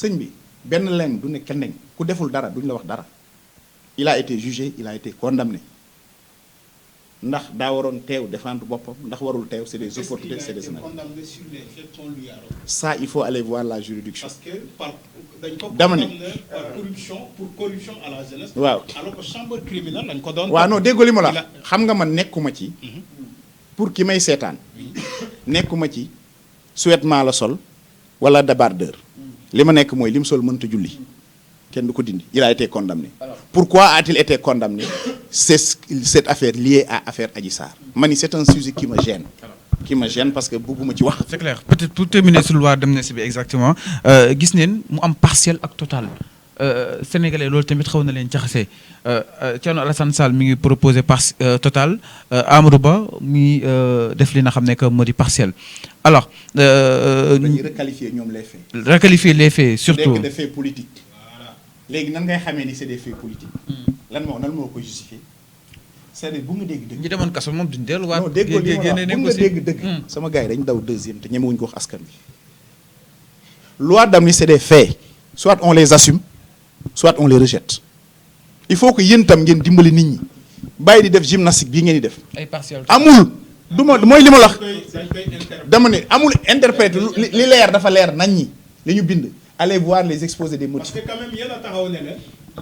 sëñ bi benn leen du ne kenn ku deful dara duñ la wax dara il a été jugé il a été condamné ndax daa waroon teew défendre boppam ndax warul teew c'est des opportunités c'est des condamné sur les faits qu'on lui a reproché. ça il faut aller voir la juridiction. Parce que dañ ko dama ne condamné par corruption à la jeunesse. waaw alors que chambre criminelle lañ ko doon. waaw non déggoo li ma la xam nga man nekkuma ci. pour ki may seetaan. nekkuma ci souhaitement la sol wala débardeur. li ma nekk mooy li mu sol mënta julli. kenn du ko dindi il a été condamné. Pourquoi a-t-il été condamné? C'est cette affaire liée à affaire Adji Sarr. Mani, c'est un sujet qui me gêne. Qui me gêne parce que beaucoup me disent. C'est clair. Peut-être pour terminer sur la loi d'amnistie exactement. Gis neen mu am partiel ak total. Sénégalais loolu tamit xaw na leen jaxase. Thierno Alassane Sall mi ngi proposé total. Amadou Ba mi def li nga xam ne que moo di partiel. Alors. dañuy requalifier ñoom les faits. Requalifier les faits surtout. Des faits politiques. léegi nan ngay xamee ni c'est des faits politiques. lan moo ko justifier. c'est-à-dire bu nga dégg dëgg. ñi demoon kaso moom duñ delluwaat. non déggoo li ma wax bu nga dégg dëgg. sama gars yi dañu daw deuxième te ñemewuñu ko wax askan bi. loi d'amnistie c'est des faits. soit on les assume soit on les rejette. il faut que yéen tam ngeen dimbali nit ñi bàyyi di def gymnastique bii ngeen di def. ay partiel amul. du ma mooy li ma la wax. dama ne amul interprète li leer dafa leer nañ ñi li ñu bind. allez voir les exposés des motifs. Parce que quand même yéen a taxaw ne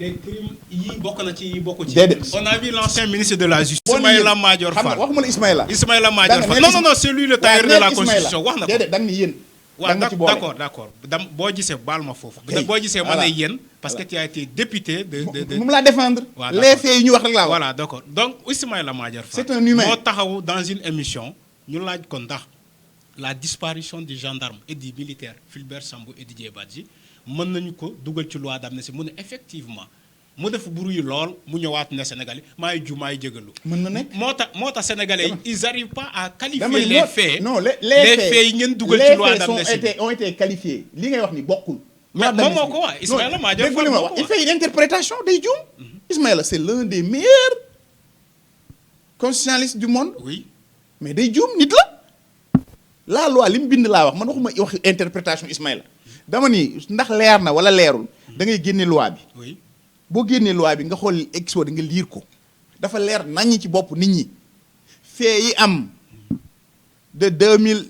les crimes yi bokk na ci yi bokk ci. déedéet on a vu l'ancien ministre de la justice. Ismaïla Madior Fall. xam nga waxuma la Ismaïla. Ismaïla Madior Fall non c'est lui le tailleur de la constitution wax na ko. déedéet da nga ni yéen. waaw d'accord boo gisee baal ma foofu. boo gisee ma ne yéen. parce que tu as été député de. moom laa défendre. les faits yi ñu wax rek laa wax. voilà d'accord donc Ismaïla Madior Fall. c'est un humain moo taxaw dans une émission ñu laaj ko ndax la disparition du gendarme et du militaire Fulbert Sambou et Didier Badji mën nañu ko dugal ci loi d'amnistie mu ne effectivement mu def bruit lool mu ñëwaat ne Sénégalais maay jégalu. mën na nekk moo tax Sénégalais ils arrivent pas à qualifier les faits. non les faits yi ngeen dugal ci loi d'amnistie les faits ont été qualifiés li ngay wax ni bokkul. mais moom moo ko wax Ismaïla Madior Fall moo ko wax il fait une interprétation day juum. Ismaïla c'est l'un des meilleurs constitutionnalistes du monde. oui mais day juum nit la loi li mu bind laa wax man waxuma wax interprétation Ismaïla dama ni ndax leer na wala leerul da ngay génne loi bi. oui boo génnee loi bi nga xool exposé nga lire ko dafa leer naññ ci bopp nit ñi fee yi am de 2000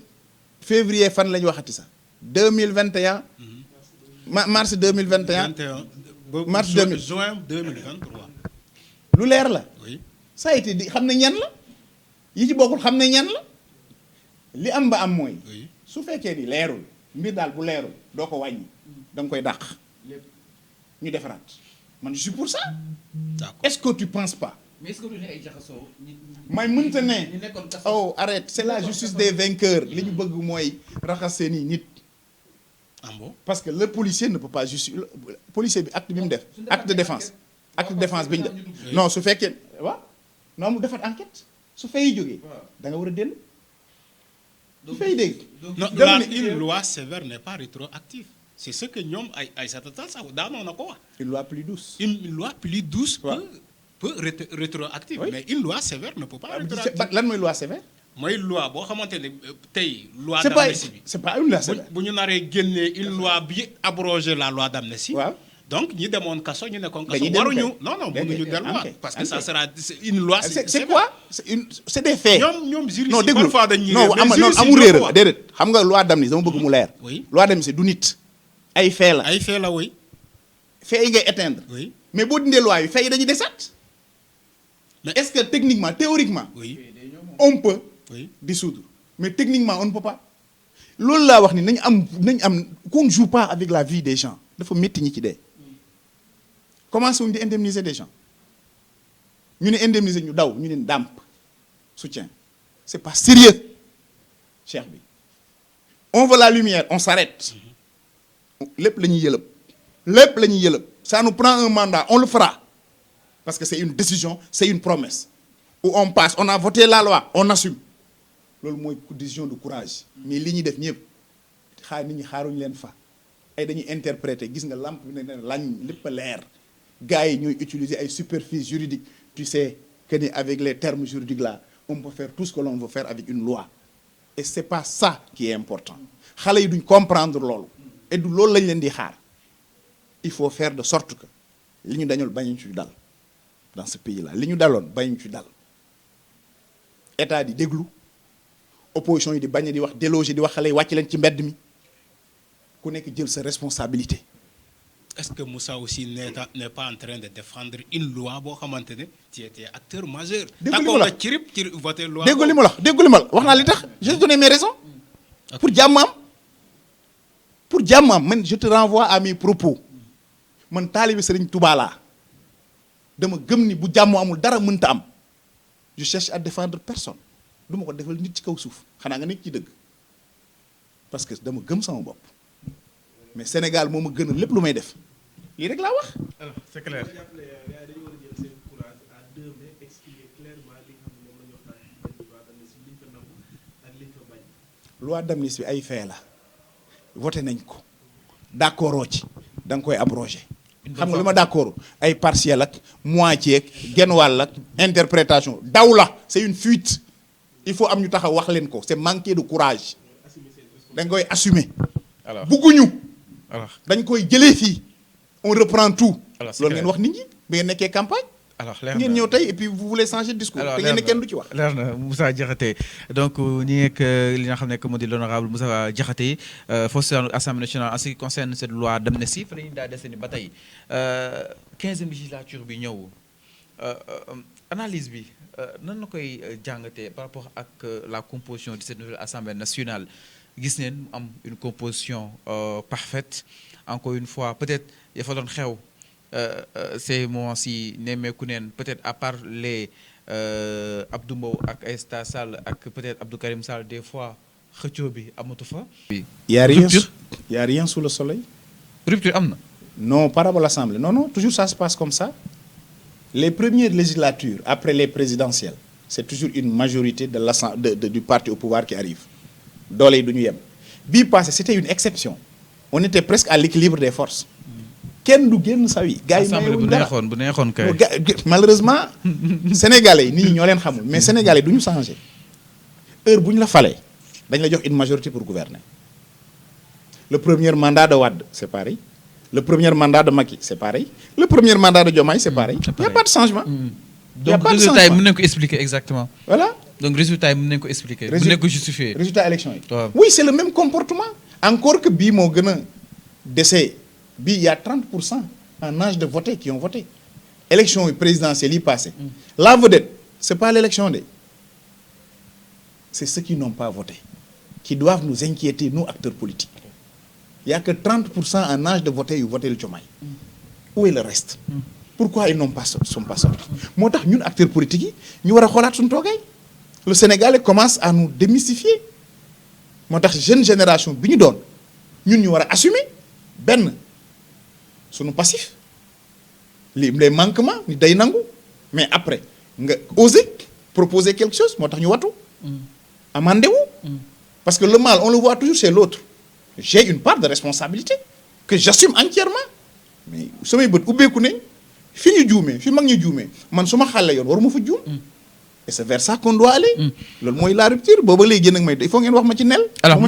février fan la ñu waxati sax 2021 mars 2021 mars 2000 juin 2023 lu leer la. oui ça a été di xam ne ñan la yi ci bokkul xam ne ñan la li am ba am mooy. su fekkee ni leerul mbir daal bu leerul doo ko wàññi da nga koy dàq ñu defaraat man je suis pour ça. d'accord est-ce que tu penses pas. mais est-ce que du ne ay jaxasoo. may mënta ne. oh arrête c'est la justice des vainqueurs li ñu bëgg mooy raxas seeni nit. ah bon parce que le policier ne peut pas justifier policier bi acte bi mu def. acte de défense bi ñu def. non su fekkee waaw non mu defar enquête su fay jógee da nga war a dellu. su fay dégg. non une loi sévère n'est pas rétroactive. c'est ce que ñoom ay Aïssata Tall Sall daanoo na ko wax. une loi plus douce. une loi plus douce. peut rétroactive. Oui. mais une loi sévère ne peut pas rétroactive. lan mooy loi sévère. mooy loi boo xamante ne tey. loi c'est pas d'amnistie bi c'est pas une loi sévère. bu ñu naree génnee une loi bi abroger la loi d'amnistie. waaw donc ñi demoon kaso ñu nekkoon kaso. dañuy dellu waruñu non mënuñu delluwaat. parce que ça sera une loi. c'est quoi c'est des faits. ñoom juristes non yi déglu parfois dañuy non amul réer déedéet xam nga loi d'amnistie dama bëgg mu leer. oui loi d'amnistie du nit. ay faits la ay faits la oui. faits yi ngay éteindre. oui mais boo dindee loi yi faits yi dañuy desaat. mais est-ce que techniquement théoriquement. oui on peut. oui dissoudre mais techniquement on ne peut pas. loolu laa wax ni nañu am qu'on ne joue pas avec la vie des gens dafa métti ñi ci dee. commencé wuñu di indemniser des gens ñu ne indemniser ñu daw ñu ne ndàmp soutien c'est pas sérieux cheikh bi on veut la lumière on s'arrête lépp la ñuy yëlëb ça nous prend un mandat on le fera parce que c'est une décision c'est une promesse où on passe on a voté la loi on assume loolu mooy décision de courage mais li ñuy def ñëpp nit ñi xaaruñu leen fa ay dañuy interpréter gis nga lampe bi ne lañ lépp a leer gars yi ñooy utiliser ay superficie juridique tu sais que ni avec les termes juridiques là on peut faire tout ce que l'on veut faire avec une loi et c'est pas ça qui est important xale yi duñ comprendre loolu et du loolu lañ leen di xaar il faut faire de sorte que li ñu dañul bañu ci dal dans ce pays là li ñu daloon bañu ci dal état di déglu opposition yi di bañ di wax déloger di wax xale yi wàcc leen ci mbedd mi ku nekk jël sa responsabilité. Est-ce que Moussa aussi n'est pas en train de défendre une loi boo xamante ne tu étais acteur majeur. déggu li ma la ci voté loi. déggu li ma la déggu li ma la wax naa li tax je te donne mes raisons. pour jàmm am pour jàmm am man je te renvoie à mes propos man taalibe Serigne Touba laa dama gëm ni bu jàmm amul dara mënta am je cherche à défendre personne du ma ko defal nit ci kaw suuf xanaa nga nekk ci dëgg parce que dama gëm sama bopp mais Sénégal moo ma gën a lépp lu may def lii rek laa wax. alors c'est clair. loi d'amnistie bi ay fee la voté nañ ko d'accord ci da nga koy abrogé. xam nga lu ma d'accord ay partiel ak moitié ak genn wàll ak interprétation daw la c'est une fuite il faut am ñu taxaw wax leen ko c'est manquer de courage da nga koy assumer. alors bugguñu. alors dañ koy jëlee fii on reprend tout. alors loolu ngeen wax nit ñi bi ngeen nekkee campagne. alors leer na ngeen ñëw tey et puis vous voulez changer de discours. te ngeen ne kenn du ci wax. leer na Moussa Diakhaté donc ñi nekk li nga xam ne moo di l'honorable Moussa Diakhaté foofu Assemblée nationale en ce qui concerne cette loi d'amnistie fa la ñu daa dese ni ba tey 15e législature bi ñëw analyse bi nan la koy jàngatee par rapport ak la composition de cette nouvelle Assemblée nationale gis neen mu am une composition parfaite encore une fois peut-être ya fa doon xew. ces moments-ci nemmeeku neen peut-être à part les Abdou Mbow ak Aïssata Sall ak peut-être Abdou Karim Sall des fois xëccoo bi amatu fa. y a rien sous le soleil. rupture am na. non par rapport à l'Assemblée non toujours ça se passe comme ça les premières législatures après les présidentielles c'est toujours une majorité de l'Assemblée du parti au pouvoir qui arrive doole yi du ñu yem bii passé c'était une exception on était presque à l'équilibre des forces. kenn du génn saw yi gars yi mayewuñ dara bu neexoon kay. malheureusement sénégalais yi nit ñi ñoo leen xamul mais sénégalais du ñu changé heure bu ñu la falee dañ la jox une majorité pour gouverner le premier mandat de Wade c'est pareil le premier mandat de Macky c'est pareil le premier mandat de Diomaye c'est pareil il y a pas de changement. donc résultat yi mën nañu ko expliquer exactement. voilà donc résultat yi mën nañu ko expliquer. mën nañu ko justifier. résultat élection yi. waaw oui c'est le même comportement. encore que bii moo gën a dese. bii il y a 30% en âge de voter qui ont voté élection présidentielle yi passé la vedette c'est pas l'élection de c'est ceux qui n'ont pas voté qui doivent nous inquiéter nous acteurs politiques il y a que 30% en âge de voter yu voté le Diomaye où est le reste pourquoi ils sont pas sortis moo tax ñun acteurs politiques yi ñu war a xoolaat suñu toogaay le Sénégalais commence à nous démystifier moo tax jeune génération bi ñu doon ñun ñu war a assumer benn sunu passif les manquements ni day nangu mais après nga oser proposer quelque chose moo tax ñu watu amandé wu parce que le mal on le voit toujours chez l'autre j'ai une part de responsabilité que j'assume entièrement mais samay bët ubbeeku nañ fi ñu juumee fi mag ñu juumee man su ma xàlle yoon waruma fa juum et c'est vers ça qu'on doit aller loolu mooy la rupture booba léegi nag may il faut ngeen wax ma ci nel alors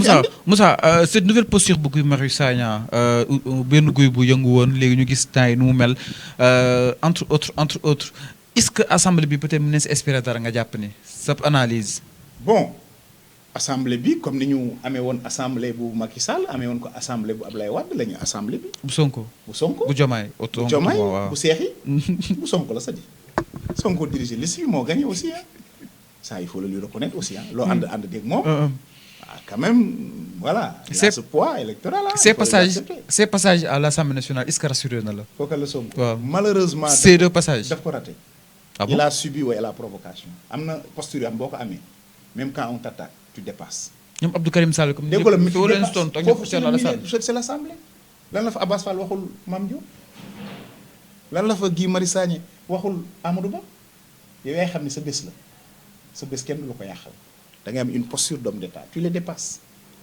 Moussa cette nouvelle posture bu Guy Marius Sagna benn guy bu yëngu woon léegi ñu gis temps yi nu mu mel entre autres est-ce que assemblée bi peut-être mën na si espérer dara nga jàpp ni sa analyse. bon assemblée bi comme ni ñu amee woon assemblée bu Macky Sall amee woon ko assemblée bu Ablaye Wade la ñu assemblée bi. bu Sonko bu Diomaye. bu Diomaye bu Seexi bu Sonko la c'est-à-dire Sonko dirigé liste bi moo gagné aussi ah ça il faut le lui reconnaître aussi ah loo ànd dégg moom. quand même voilà. il a ce poids électoral ah. ces passages à l'Assemblée nationale est-ce que rassuré na la. kooku la Sonko. waaw malheureusement. ces deux passages daf ko raté. ah bon il a subi la provocation. am na posture yoo xam boo ko amee même quand on t'attaque tu dépasses. ñoom Abdou Karim Sall comme dégg nga foo leen tontu ak ñoom c'est l'Assemblée. lan la fa Abass Fall waxul Mame Diop lan la fa Guy Marius Sagna waxul Amadou Ba yow yaay xam ne sa bés la sa bés kenn du la ko yàqal da ngay am une posture d'homme d'État tu les dépasses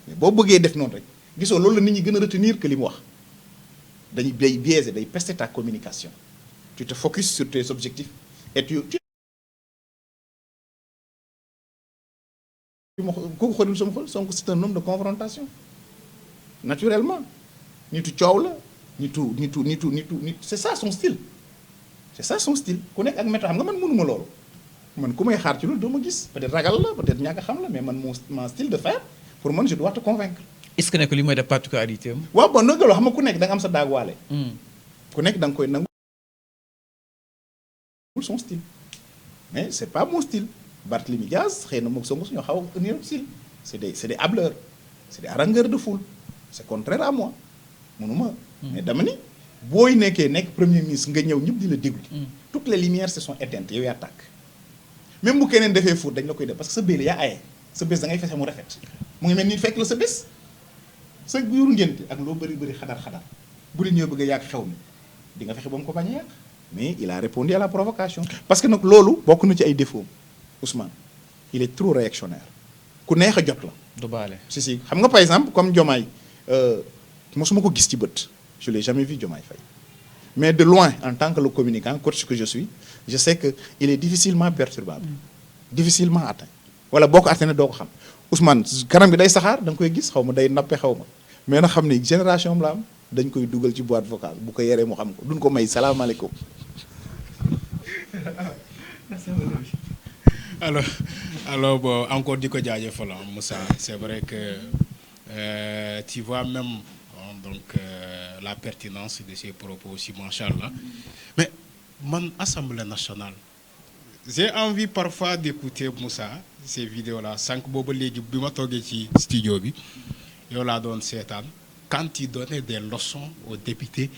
mais boo bëggee def noonu rek gisoo loolu la nit ñi gën a retenir que li mu wax day biaiser day pester ta communication tu te focuses sur tes objectifs et tu kooku xoolul sama xol Sonko c'est un homme de confrontation naturellement nitu coow la nitu c'est ça son style c'est ça son style ku nekk ak méthode xam nga man mënuma loolu man ku may xaar ci loolu doo ma gis peut-être ragal la peut-être ñàkk a xam la mais man mon style de faire pour man je dois te convaincre. est-ce que nekk li mooy def particularité am. waaw bon nag loo xam nga ku nekk da nga am sa daagwaale. ku nekk da nga koy nangu son style mais c'est pas mon style Barthélémy Diaz xëy na moom Sonko suñoo xaw a niroog style c'est des hableurs c'est des harangueurs de foule c'est contraire à moi mënuma mais dama ni booy nekk premier ministre nga ñëw ñëpp di la déglu. toutes les lumières se sont éteintes yow yaa tàkk même bu keneen defee faute dañ la koy def parce que sa bés la yaa aye sa bés da ngay fexe mu rafet mu ngi mel ni fekk la sa bés sa biiru ngénte ak loo bëri xadar bu nit ñoo bëgg a yàq xew mi di nga fexe ba mu ko bañ a yàq mais il a répondu à la provocation parce que nag loolu bokk na ci ay défauts Ousmane il est trop réactionnaire ku neex a jot la. du baale si xam nga par exemple comme Diomaye mosuma ko gis ci bët je l'ai jamais vu Diomaye Faye mais de loin en tant que le communicant coach que je suis je sais que il est difficilement perturbable difficilement atteint wala boo ko atteint doo ko xam Ousmane kanam gi day saxaar da nga koy gis xaw ma day nappe xaw ma mais na xam ni génération am la am dañ koy dugal ci boîte vocale bu ko yeree mu xam ko duñ ko may salaamaaleykum. alors bon encore di ko jaajëfal Moussa c'est vrai que tu vois même la pertinence de ces propos aussi machallah mais man Assemblée nationale j'ai envie parfois d'écouter Moussa ces vidéos là sànq booba léegi bi ma toogee ci studio bi yow laa doon seetaan quand il donnait des leçons aux députés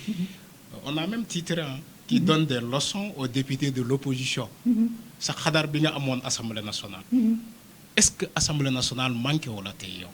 on a même titré qui donne des leçons aux députés de l'opposition sa xadar bi nga amoon Assemblée nationale est-ce que Assemblée nationale manqué wala tey yow